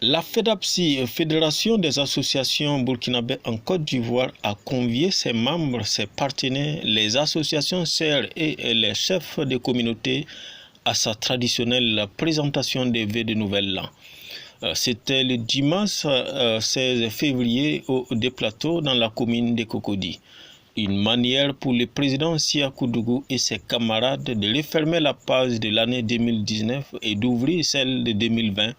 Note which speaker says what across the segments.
Speaker 1: La FEDAPSI, Fédération des associations burkinabè en Côte d'Ivoire, a convié ses membres, ses partenaires, les associations sœurs et les chefs de communauté à sa traditionnelle présentation des vœux de Nouvel An. C'était le dimanche 16 février au Déplateau dans la commune de Cocody. Une manière pour le président Sia Koudougou et ses camarades de refermer la page de l'année 2019 et d'ouvrir celle de 2020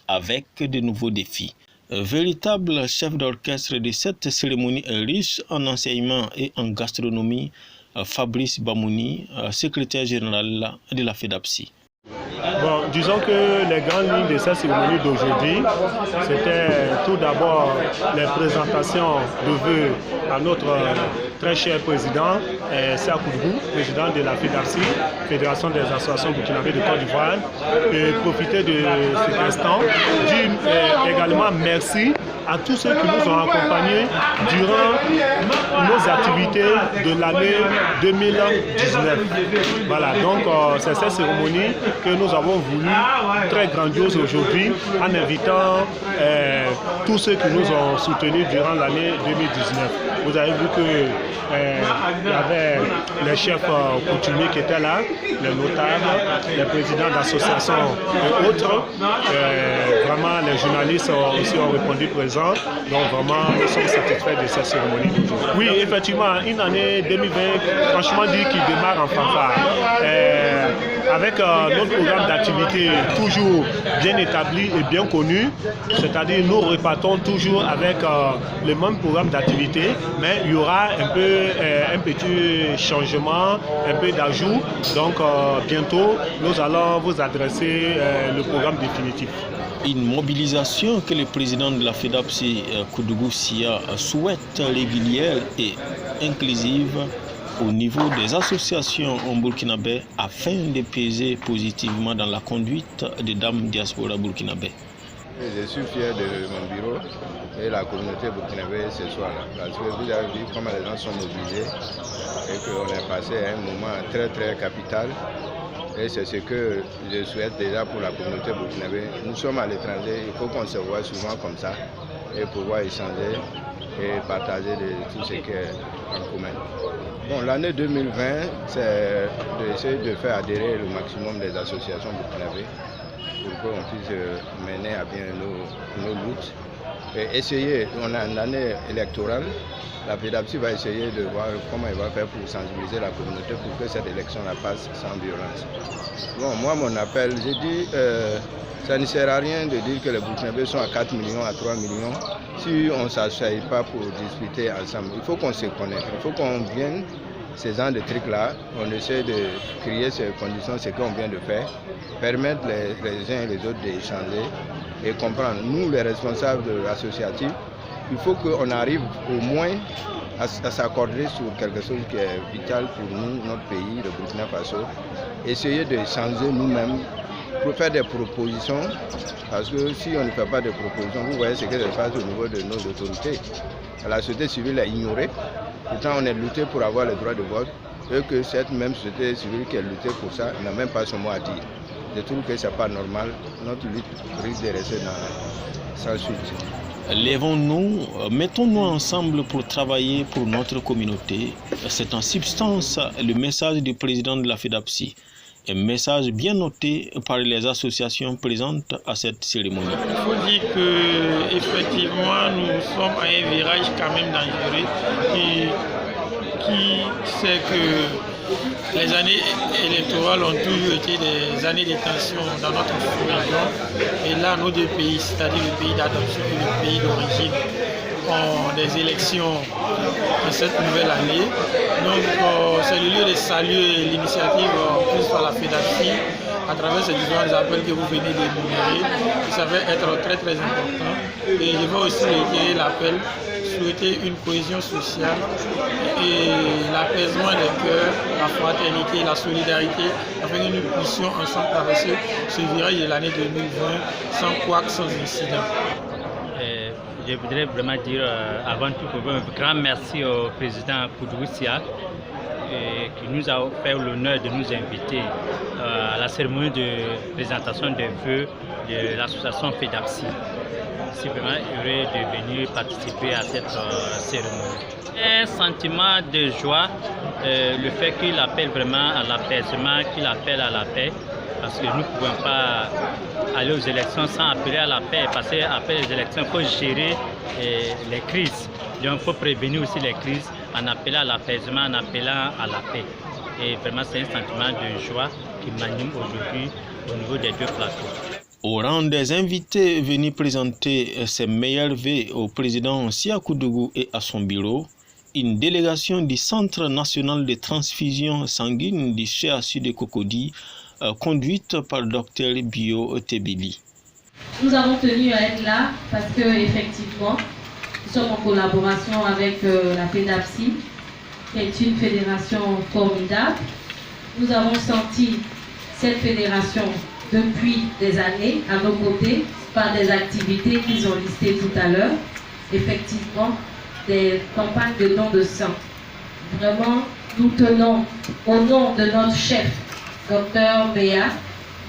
Speaker 1: avec de nouveaux défis. Véritable chef d'orchestre de cette cérémonie riche en enseignement et en gastronomie, Fabrice Bamouni, secrétaire général de la FEDAPSI.
Speaker 2: Bon, disons que les grandes lignes de cette cérémonie d'aujourd'hui, c'était tout d'abord les présentations de vœux à notre très cher président, Sia Koudougou, président de la FEDAPSI, Fédération des associations burkinabè de Côte d'Ivoire, et profiter de cet instant, dire également merci à tous ceux qui nous ont accompagnés durant nos activités de l'année 2019. Voilà, donc c'est cette cérémonie que nous avons voulu très grandiose aujourd'hui en invitant tous ceux qui nous ont soutenus durant l'année 2019. Vous avez vu que il y avait les chefs coutumiers qui étaient là, les notables, les présidents d'associations et autres. Vraiment, les journalistes aussi ont répondu présents. Donc vraiment, nous sommes satisfaits de cette cérémonie d'aujourd'hui. Oui, effectivement, une année 2020, franchement dit, qui démarre en fanfare. Avec notre programme d'activité toujours bien établi et bien connu, c'est-à-dire nous repartons toujours avec le même programme d'activité, mais il y aura un petit changement, un peu d'ajout. Donc bientôt, nous allons vous adresser le programme définitif.
Speaker 1: Une mobilisation que le président de la FEDAPSI, Koudougou Sia, souhaite régulière et inclusive au niveau des associations en burkinabè afin de peser positivement dans la conduite des dames diaspora burkinabè.
Speaker 3: Je suis fier de mon bureau et la communauté burkinabè ce soir-là, parce que vous avez vu comment les gens sont mobilisés et qu'on est passé à un moment très capital. Et c'est ce que je souhaite déjà pour la communauté burkinabè. Nous sommes à l'étranger, il faut qu'on se voit souvent comme ça et pouvoir échanger et partager tout ce qui est en commun. Bon, l'année 2020, c'est d'essayer de faire adhérer le maximum des associations burkinabè pour qu'on puisse mener à bien nos luttes. Et essayer, on a une année électorale, la FEDAPSI va essayer de voir comment elle va faire pour sensibiliser la communauté pour que cette élection-là passe sans violence. Bon, moi, mon appel, j'ai dit, ça ne sert à rien de dire que les Burkinabés sont à 4 millions, à 3 millions, si on ne s'assoit pas pour discuter ensemble. Il faut qu'on se connaisse, il faut qu'on vienne, ces gens de trucs-là, on essaie de créer ces conditions, ce qu'on vient de faire, permettre les uns et les autres d'échanger et comprendre. Nous, les responsables associatifs, il faut qu'on arrive au moins à s'accorder sur quelque chose qui est vital pour nous, notre pays, le Burkina Faso. Essayer de changer nous-mêmes pour faire des propositions, parce que si on ne fait pas de propositions, vous voyez ce qui se passe au niveau de nos autorités. La société civile est ignorée, pourtant on est lutté pour avoir le droit de vote, et que cette même société civile qui a lutté pour ça n'a même pas son mot à dire. Je trouve que ce n'est pas normal, notre lutte risque de rester sans suite.
Speaker 1: Lèvons-nous, mettons-nous ensemble pour travailler pour notre communauté. C'est en substance le message du président de la FEDAPSI. Un message bien noté par les associations présentes à cette cérémonie.
Speaker 4: Il faut dire qu'effectivement, nous sommes à un virage quand même dangereux qui sait que les années électorales ont toujours été des années de tension dans notre région. Et là, nos deux pays, c'est-à-dire le pays d'adoption et le pays d'origine, ont des élections en cette nouvelle année. Donc c'est le lieu de saluer l'initiative prise par la FEDAPSI à travers ces différents appels que vous venez d'énumérer, qui s'avère être très important. Et je vais aussi réitérer l'appel, souhaiter une cohésion sociale et l'apaisement des cœurs, la fraternité, la solidarité, afin que nous puissions ensemble traverser ce virage de l'année 2020 sans couac, sans incident.
Speaker 5: Je voudrais vraiment dire avant tout un grand merci au président Koudougou Sia qui nous a fait l'honneur de nous inviter à la cérémonie de présentation des vœux de l'association FEDAPSI. Je suis vraiment heureux de venir participer à cette cérémonie. Un sentiment de joie, le fait qu'il appelle vraiment à l'apaisement, qu'il appelle à la paix, parce que nous ne pouvons pas aller aux élections sans appeler à la paix, parce qu'après les élections, il faut gérer les crises. Donc il faut prévenir aussi les crises en appelant à l'apaisement, en appelant à la paix. Et vraiment, c'est un sentiment de joie qui m'anime aujourd'hui au niveau des deux plateaux.
Speaker 1: Au rang des invités venus présenter ses meilleurs vœux au président Siakou Dougou et à son bureau, une délégation du Centre national de transfusion sanguine du CHU de Cocody, conduite par Dr Bio Tebili.
Speaker 6: Nous avons tenu à être là parce que effectivement, nous sommes en collaboration avec la FEDAPSI, qui est une fédération formidable. Nous avons senti cette fédération depuis des années à nos côtés par des activités qu'ils ont listées tout à l'heure. Effectivement, des campagnes de don de sang. Vraiment, nous tenons au nom de notre chef, Dr Béa,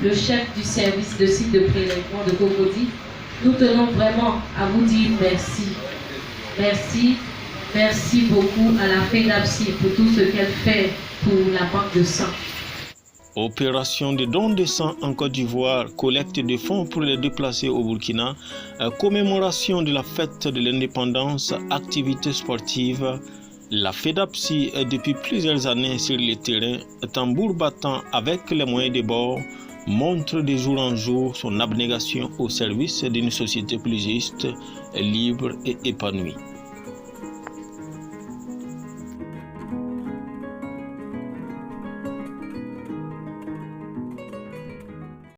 Speaker 6: le chef du service de site de prélèvement de Cocody, nous tenons vraiment à vous dire merci. Merci, merci beaucoup à la FEDAPSI pour tout ce qu'elle fait pour la banque de sang.
Speaker 1: Opération de don de sang en Côte d'Ivoire, collecte de fonds pour les déplacés au Burkina, commémoration de la fête de l'indépendance, activités sportives. La FEDAPSI est depuis plusieurs années sur le terrain, tambour battant avec les moyens de bord, montre de jour en jour son abnégation au service d'une société plus juste, libre et épanouie.